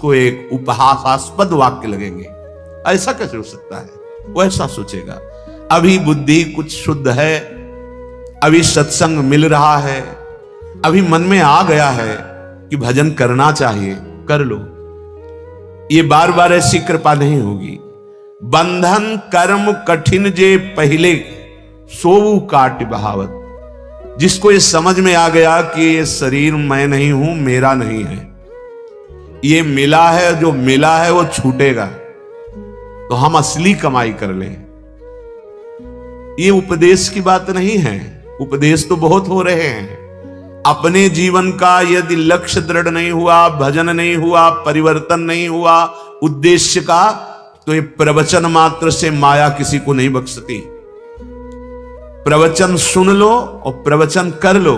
उसको एक उपहासास्पद वाक्य लगेंगे। ऐसा कैसे हो सकता है? वो ऐसा सोचेगा, अभी बुद्धि कुछ शुद्ध है, अभी सत्संग मिल रहा है, अभी मन में आ गया है कि भजन करना चाहिए, कर लो। ये बार बार ऐसी कृपा नहीं होगी। बंधन कर्म कठिन जे पहले सोऊ काट बहावत। जिसको ये समझ में आ गया कि ये शरीर मैं नहीं हूं, मेरा नहीं है, ये मिला है, जो मिला है वो छूटेगा, तो हम असली कमाई कर लें। ये उपदेश की बात नहीं है। उपदेश तो बहुत हो रहे हैं। अपने जीवन का यदि लक्ष्य दृढ़ नहीं हुआ, भजन नहीं हुआ, परिवर्तन नहीं हुआ उद्देश्य का, तो ये प्रवचन मात्र से माया किसी को नहीं बख्शती। प्रवचन सुन लो और प्रवचन कर लो,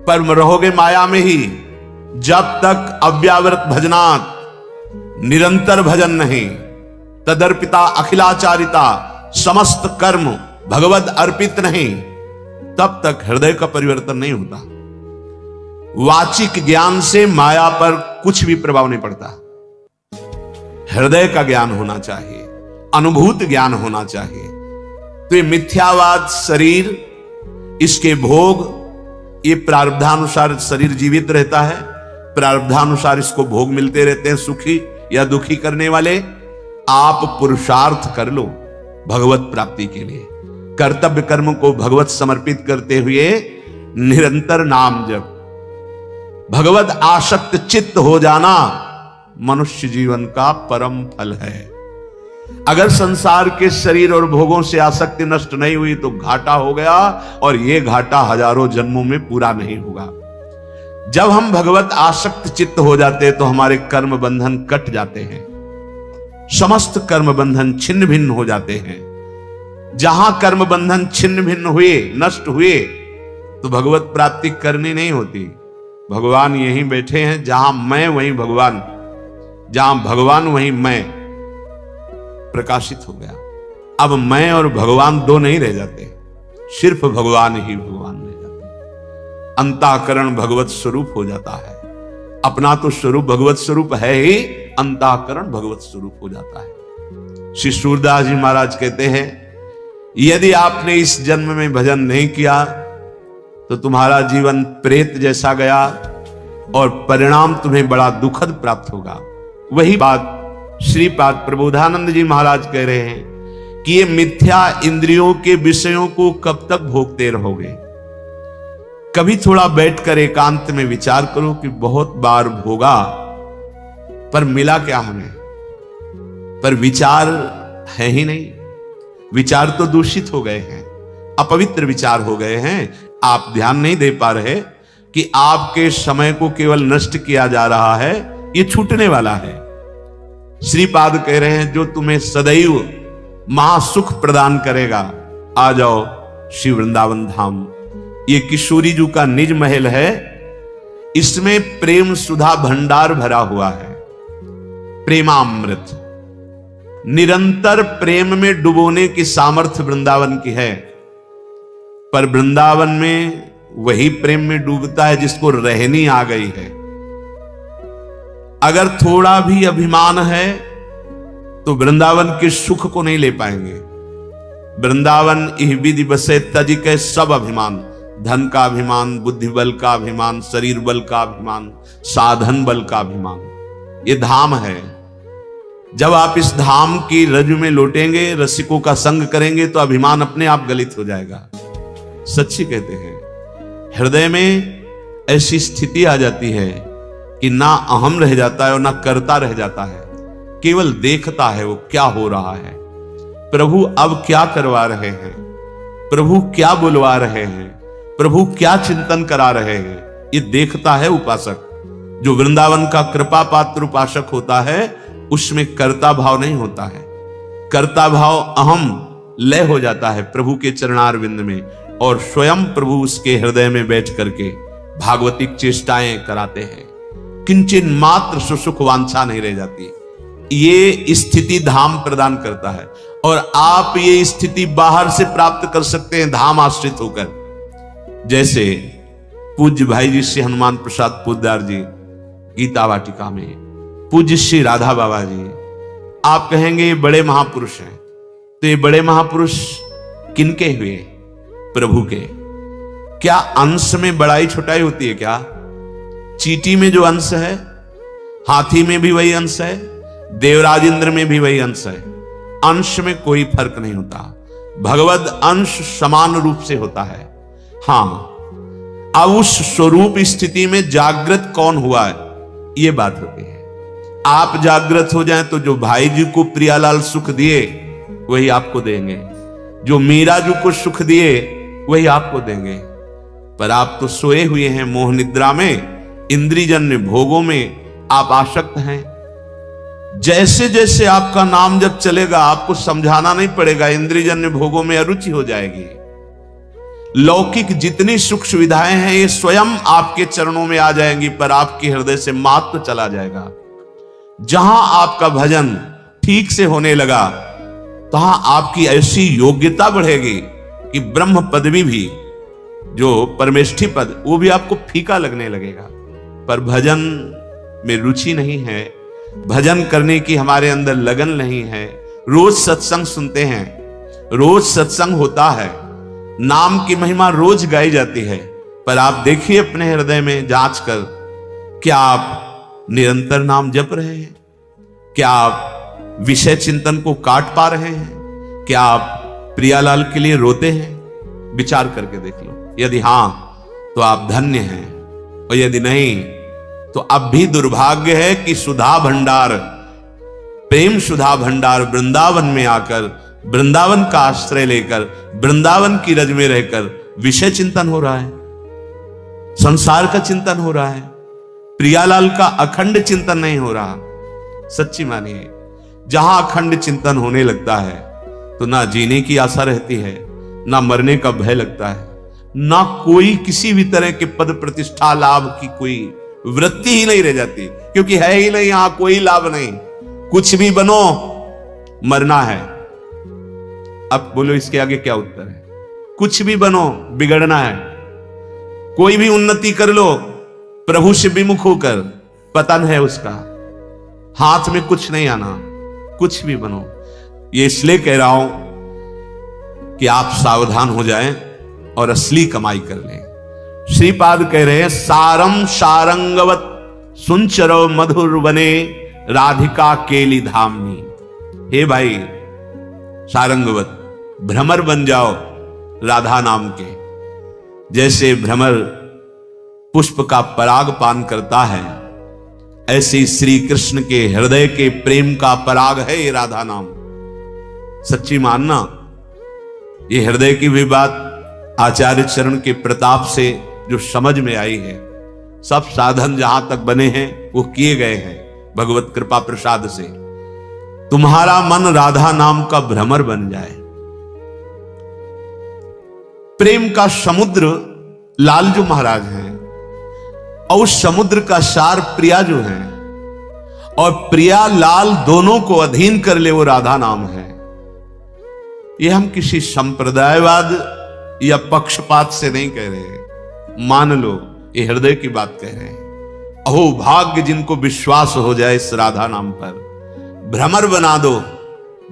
पर रहोगे माया में ही। जब तक अव्यावृत भजनात्, निरंतर भजन नहीं, तदर्पिता अखिलाचारिता, समस्त कर्म भगवद अर्पित नहीं, तब तक हृदय का परिवर्तन नहीं होता। वाचिक ज्ञान से माया पर कुछ भी प्रभाव नहीं पड़ता। हृदय का ज्ञान होना चाहिए, अनुभूत ज्ञान होना चाहिए। तो ये मिथ्यावाद शरीर, इसके भोग, ये प्रारब्धानुसार शरीर जीवित रहता है, प्रारब्धानुसार इसको भोग मिलते रहते हैं, सुखी या दुखी करने वाले। आप पुरुषार्थ कर लो भगवत प्राप्ति के लिए। कर्तव्य कर्म को भगवत समर्पित करते हुए निरंतर नाम जप, भगवत आसक्त चित्त हो जाना मनुष्य जीवन का परम फल है। अगर संसार के शरीर और भोगों से आसक्ति नष्ट नहीं हुई तो घाटा हो गया, और यह घाटा हजारों जन्मों में पूरा नहीं होगा। जब हम भगवत आसक्त चित्त हो जाते हैं तो हमारे कर्म बंधन कट जाते हैं, समस्त कर्म बंधन छिन्न भिन्न हो जाते हैं। जहां कर्म बंधन छिन्न भिन्न हुए, नष्ट हुए, तो भगवत प्राप्ति करनी नहीं होती। भगवान यहीं बैठे हैं, जहां मैं वहीं भगवान, जहां भगवान वहीं मैं प्रकाशित हो गया। अब मैं और भगवान दो नहीं रह जाते, सिर्फ भगवान ही भगवान रह जाते। अंतःकरण भगवत स्वरूप हो जाता है। अपना तो स्वरूप भगवत स्वरूप है ही, अंतःकरण भगवत स्वरूप हो जाता है। श्री सूरदास जी महाराज कहते हैं, यदि आपने इस जन्म में भजन नहीं किया तो तुम्हारा जीवन प्रेत जैसा गया और परिणाम तुम्हें बड़ा दुखद प्राप्त होगा। वही बात श्रीपाद प्रबोधानंद जी महाराज कह रहे हैं कि ये मिथ्या इंद्रियों के विषयों को कब तक भोगते रहोगे। कभी थोड़ा बैठकर एकांत में विचार करो कि बहुत बार भोगा, पर मिला क्या हमें? पर विचार है ही नहीं। विचार तो दूषित हो गए हैं, अपवित्र विचार हो गए हैं। आप ध्यान नहीं दे पा रहे कि आपके समय को केवल नष्ट किया जा रहा है, ये छूटने वाला है। श्रीपाद कह रहे हैं, जो तुम्हें सदैव महासुख प्रदान करेगा, आ जाओ श्री वृंदावन धाम। ये किशोरी जी का निज महल है, इसमें प्रेम सुधा भंडार भरा हुआ है, प्रेमामृत। निरंतर प्रेम में डुबोने की सामर्थ्य वृंदावन की है, पर वृंदावन में वही प्रेम में डूबता है जिसको रहनी आ गई है। अगर थोड़ा भी अभिमान है तो वृंदावन के सुख को नहीं ले पाएंगे। वृंदावन इह विधि बसे तज के सब अभिमान, धन का अभिमान, बुद्धि बल का अभिमान, शरीर बल का अभिमान, साधन बल का अभिमान, ये धाम है। जब आप इस धाम की रज में लौटेंगे, रसिकों का संग करेंगे, तो अभिमान अपने आप गलित हो जाएगा। सच्ची कहते हैं, हृदय में ऐसी स्थिति आ जाती है कि ना अहम रह जाता है और ना कर्ता रह जाता है, केवल देखता है वो क्या हो रहा है। प्रभु अब क्या करवा रहे हैं, प्रभु क्या बुलवा रहे हैं, प्रभु क्या चिंतन करा रहे हैं, ये देखता है उपासक। जो वृंदावन का कृपा पात्र उपासक होता है, उसमें कर्ता भाव नहीं होता है। कर्ता भाव अहम लय हो जाता है प्रभु के चरणारविंद में, और स्वयं प्रभु उसके हृदय में बैठ करके भागवतिक चेष्टाएं कराते हैं। किंचित मात्र सुसुख वांछा नहीं रह जाती। ये स्थिति धाम प्रदान करता है, और आप ये स्थिति बाहर से प्राप्त कर सकते हैं धाम आश्रित होकर। जैसे पूज्य भाई जी श्री हनुमान प्रसाद पोद्दार जी गीता वाटिका में पूज्य श्री राधा बाबा जी, आप कहेंगे ये बड़े महापुरुष हैं, तो ये बड़े महापुरुष किनके हुए? प्रभु के। क्या अंश में बड़ाई छोटाई होती है क्या? चींटी में जो अंश है, हाथी में भी वही अंश है, देवराज इंद्र में भी वही अंश है। अंश में कोई फर्क नहीं होता, भगवद अंश समान रूप से होता है। हां, अब उस स्वरूप स्थिति में जागृत कौन हुआ है, ये बात होती है। आप जागृत हो जाएं तो जो भाई जी को प्रियालाल सुख दिए वही आपको देंगे, जो मीरा जी को सुख दिए वही आपको देंगे। पर आप तो सोए हुए हैं मोह निद्रा में, इंद्रियजन्य भोगों में आप आसक्त हैं। जैसे जैसे आपका नाम जब चलेगा आपको समझाना नहीं पड़ेगा, इंद्रियजन्य भोगों में अरुचि हो जाएगी। लौकिक जितनी सुख सुविधाएं हैं ये स्वयं आपके चरणों में आ जाएंगी, पर आपके हृदय से महत्व चला जाएगा। जहां आपका भजन ठीक से होने लगा तहां आपकी ऐसी योग्यता बढ़ेगी कि ब्रह्म पदवी भी, जो परमेष्ठी पद, वो भी आपको फीका लगने लगेगा। पर भजन में रुचि नहीं है, भजन करने की हमारे अंदर लगन नहीं है। रोज सत्संग सुनते हैं, रोज सत्संग होता है, नाम की महिमा रोज गाई जाती है, पर आप देखिए अपने हृदय में जांच कर, क्या आप निरंतर नाम जप रहे हैं? क्या आप विषय चिंतन को काट पा रहे हैं? क्या आप प्रियालाल के लिए रोते हैं? विचार करके देख लो। यदि हां तो आप धन्य हैं, और यदि नहीं तो अब भी दुर्भाग्य है कि सुधा भंडार, प्रेम सुधा भंडार वृंदावन में आकर, वृंदावन का आश्रय लेकर, वृंदावन की रज में रहकर विषय चिंतन हो रहा है, संसार का चिंतन हो रहा है, प्रियालाल का अखंड चिंतन नहीं हो रहा। सच्ची मानिए, जहां अखंड चिंतन होने लगता है तो ना जीने की आशा रहती है, ना मरने का भय लगता है, ना कोई किसी भी तरह के पद प्रतिष्ठा लाभ की कोई वृत्ति ही नहीं रह जाती, क्योंकि है ही नहीं, यहां कोई लाभ नहीं। कुछ भी बनो, मरना है। अब बोलो इसके आगे क्या उत्तर है? कुछ भी बनो, बिगड़ना है। कोई भी उन्नति कर लो, प्रभु से विमुख होकर, पतन है उसका, हाथ में कुछ नहीं आना। कुछ भी बनो, ये इसलिए कह रहा हूं कि आप सावधान हो जाएं और असली कमाई कर लें। श्रीपाद कह रहे हैं, सारम सारंगवत सुंचरो मधुर बने राधिका केली धामनी। हे भाई सारंगवत, भ्रमर बन जाओ राधा नाम के। जैसे भ्रमर पुष्प का पराग पान करता है, ऐसे श्री कृष्ण के हृदय के प्रेम का पराग है ये राधा नाम। सच्ची मानना, ये हृदय की भी बात आचार्य चरण के प्रताप से जो समझ में आई है, सब साधन जहां तक बने हैं वो किए गए हैं भगवत कृपा प्रसाद से। तुम्हारा मन राधा नाम का भ्रमर बन जाए। प्रेम का समुद्र लालजू महाराज हैं, और उस समुद्र का सार प्रिया जो है, और प्रिया लाल दोनों को अधीन कर ले वो राधा नाम है। ये हम किसी संप्रदायवाद या पक्षपात से नहीं कह रहे, मान लो ये हृदय की बात कह रहे हैं। अहो भाग्य जिनको विश्वास हो जाए इस राधा नाम पर। भ्रमर बना दो।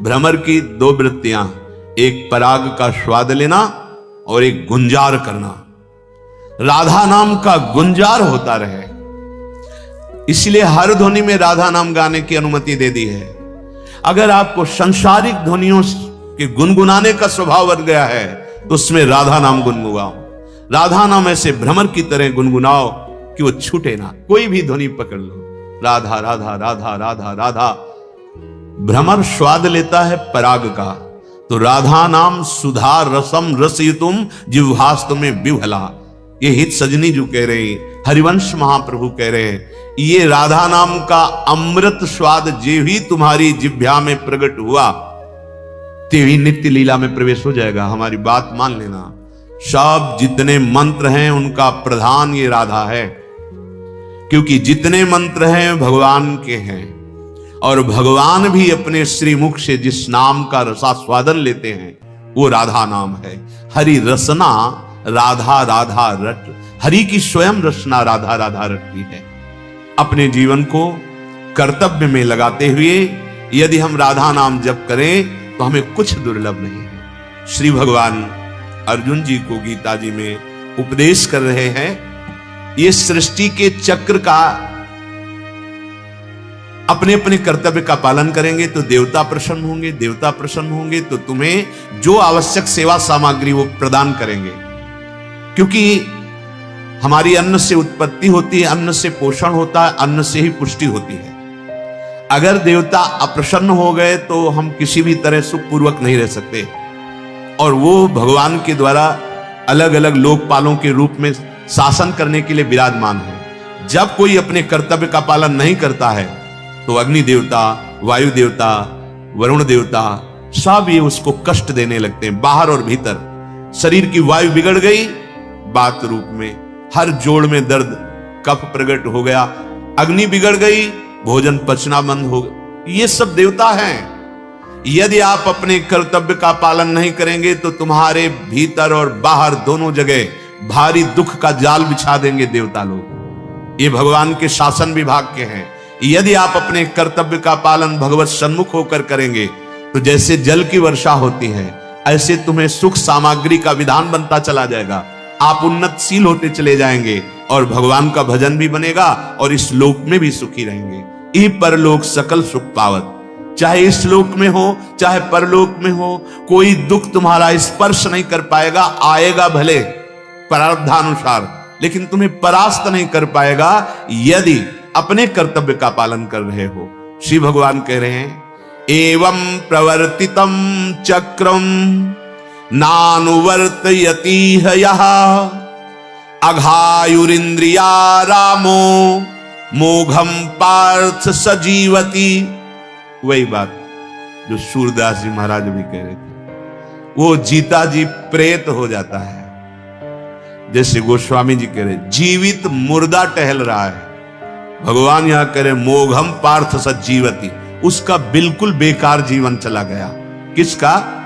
भ्रमर की दो वृत्तियां, एक पराग का स्वाद लेना और एक गुंजार करना। राधा नाम का गुंजार होता रहे, इसलिए हर ध्वनि में राधा नाम गाने की अनुमति दे दी है। अगर आपको सांसारिक ध्वनियों के गुनगुनाने का स्वभाव बन गया है तो उसमें राधा नाम गुनगुनाओ। राधा नाम ऐसे भ्रमर की तरह गुनगुनाओ कि वो छूटे ना। कोई भी ध्वनि पकड़ लो, राधा राधा राधा राधा राधा। भ्रमर स्वाद लेता है पराग का, तो राधा नाम सुधा रसम रसयुतुम जिह्वास्तु में विभला। ये हित सजनी जो कह रहे हैं, हरिवंश महाप्रभु कह रहे हैं, ये राधा नाम का अमृत स्वाद जे भी तुम्हारी जिह्वा में प्रकट हुआ, तेवी नित्य लीला में प्रवेश हो जाएगा। हमारी बात मान लेना। सब जितने मंत्र हैं उनका प्रधान ये राधा है, क्योंकि जितने मंत्र हैं भगवान के हैं, और भगवान भी अपने श्रीमुख से जिस नाम का रसास्वादन लेते हैं वो राधा नाम है। हरि रसना राधा राधा रट। हरि की स्वयं रचना राधा राधा रटती है। अपने जीवन को कर्तव्य में लगाते हुए यदि हम राधा नाम जप करें तो हमें कुछ दुर्लभ नहीं है। श्री भगवान अर्जुन जी को गीता जी में उपदेश कर रहे हैं, ये सृष्टि के चक्र का अपने अपने कर्तव्य का पालन करेंगे तो देवता प्रसन्न होंगे, देवता प्रसन्न होंगे तो तुम्हें जो आवश्यक सेवा सामग्री वो प्रदान करेंगे। क्योंकि हमारी अन्न से उत्पत्ति होती है, अन्न से पोषण होता है, अन्न से ही पुष्टि होती है। अगर देवता अप्रसन्न हो गए तो हम किसी भी तरह सुखपूर्वक नहीं रह सकते। और वो भगवान के द्वारा अलग अलग लोकपालों के रूप में शासन करने के लिए विराजमान है। जब कोई अपने कर्तव्य का पालन नहीं करता है तो अग्नि देवता, वायु देवता, वरुण देवता सब ये उसको कष्ट देने लगते हैं, बाहर और भीतर। शरीर की वायु बिगड़ गई, बात रूप में हर जोड़ में दर्द, कफ प्रकट हो गया, अग्नि बिगड़ गई, भोजन पचना बंद हो गया। ये सब देवता हैं। यदि आप अपने कर्तव्य का पालन नहीं करेंगे तो तुम्हारे भीतर और बाहर दोनों जगह भारी दुख का जाल बिछा देंगे देवता लोग। ये भगवान के शासन विभाग के हैं। यदि आप अपने कर्तव्य का पालन भगवत सन्मुख होकर करेंगे तो जैसे जल की वर्षा होती है ऐसे तुम्हें सुख सामग्री का विधान बनता चला जाएगा। आप उन्नतशील होते चले जाएंगे और भगवान का भजन भी बनेगा और इस लोक में भी सुखी रहेंगे। ई परलोक सकल सुख पावत, चाहे इस लोक में हो चाहे परलोक में हो, कोई दुख तुम्हारा स्पर्श नहीं कर पाएगा। आएगा भले प्रारब्धानुसार, लेकिन तुम्हें परास्त नहीं कर पाएगा यदि अपने कर्तव्य का पालन कर रहे हो। श्री भगवान कह रहे हैं, एवं प्रवर्तितम चक्रम नानुवर्तयति यः अघायुरिंद्रिया रामो मोघम पार्थ सजीवति। वही बात जो सूरदास जी महाराज भी कह रहे थे, वो जीता जी प्रेत हो जाता है। जैसे गोस्वामी जी कह रहे जीवित मुर्दा टहल रहा है, भगवान यहां कह रहे मोघम पार्थ सजीवति, उसका बिल्कुल बेकार जीवन चला गया। किसका?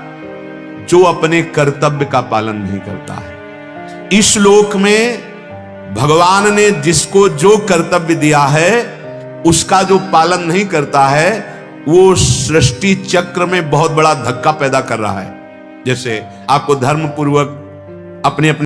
जो अपने कर्तव्य का पालन नहीं करता है। इस लोक में भगवान ने जिसको जो कर्तव्य दिया है उसका जो पालन नहीं करता है वो सृष्टि चक्र में बहुत बड़ा धक्का पैदा कर रहा है। जैसे आपको धर्म पूर्वक अपने अपने